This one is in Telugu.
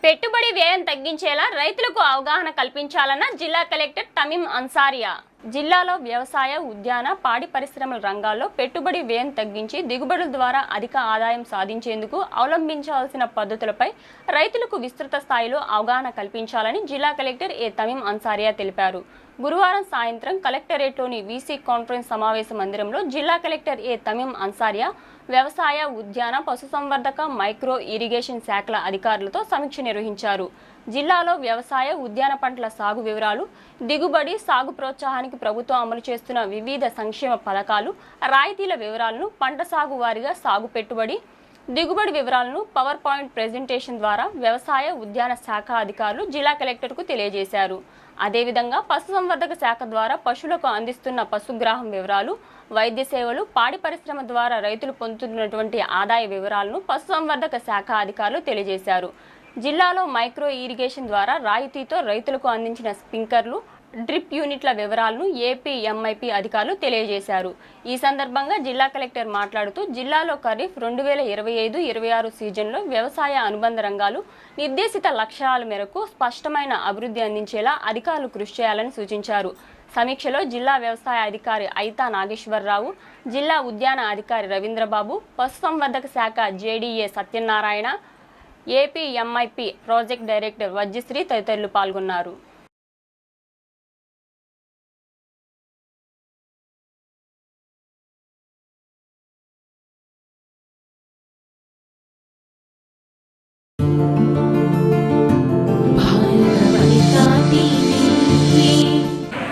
పెట్టుబడి వ్యయం తగ్గించేలా రైతులకు అవగాహన కల్పించాలన్న జిల్లా కలెక్టర్ తమీం అన్సారియా. జిల్లాలో వ్యవసాయ, ఉద్యాన, పాడి పరిశ్రమల రంగాల్లో పెట్టుబడి వ్యయం తగ్గించి దిగుబడుల ద్వారా అధిక ఆదాయం సాధించేందుకు అవలంబించాల్సిన పద్ధతులపై రైతులకు విస్తృత స్థాయిలో అవగాహన కల్పించాలని జిల్లా కలెక్టర్ తమీం అన్సారియా తెలిపారు. గురువారం సాయంత్రం కలెక్టరేట్లోని వీసీ కాన్ఫరెన్స్ సమావేశ మందిరంలో జిల్లా కలెక్టర్ తమీం అన్సారియా వ్యవసాయ, ఉద్యాన, పశుసంవర్ధక, మైక్రో ఇరిగేషన్ శాఖల అధికారులతో సమీక్ష నిర్వహించారు. జిల్లాలో వ్యవసాయ, ఉద్యాన పంటల సాగు వివరాలు, దిగుబడి, సాగు ప్రోత్సాహానికి ప్రభుత్వం అమలు చేస్తున్న వివిధ సంక్షేమ పథకాలు, రాయితీల వివరాలను, పంట సాగు వారీగా సాగు పెట్టుబడి, దిగుబడి వివరాలను పవర్ పాయింట్ ప్రెజెంటేషన్ ద్వారా వ్యవసాయ, ఉద్యాన శాఖ అధికారులు జిల్లా కలెక్టర్కు తెలియజేశారు. అదేవిధంగా పశుసంవర్ధక శాఖ ద్వారా పశువులకు అందిస్తున్న పశుగ్రాహం వివరాలు, వైద్య సేవలు, పాడి పరిశ్రమ ద్వారా రైతులు పొందుతున్నటువంటి ఆదాయ వివరాలను పశుసంవర్ధక శాఖ అధికారులు తెలియజేశారు. జిల్లాలో మైక్రో ఇరిగేషన్ ద్వారా రాయితీతో రైతులకు అందించిన స్ప్రింక్లర్లు, డ్రిప్ యూనిట్ల వివరాలను ఏపీఎంఐపీ అధికారులు తెలియజేశారు. ఈ సందర్భంగా జిల్లా కలెక్టర్ మాట్లాడుతూ జిల్లాలో ఖరీఫ్ 2025-26 సీజన్లో వ్యవసాయ అనుబంధ రంగాలు నిర్దేశిత లక్ష్యాల మేరకు స్పష్టమైన అభివృద్ధి అందించేలా అధికారులు కృషి చేయాలని సూచించారు. సమీక్షలో జిల్లా వ్యవసాయ అధికారి ఐతా నాగేశ్వరరావు, జిల్లా ఉద్యాన అధికారి రవీంద్రబాబు, పశుసంవర్ధక శాఖ JDA Satyanarayana, APMIP project director Vajjasri తదితరులు పాల్గొన్నారు.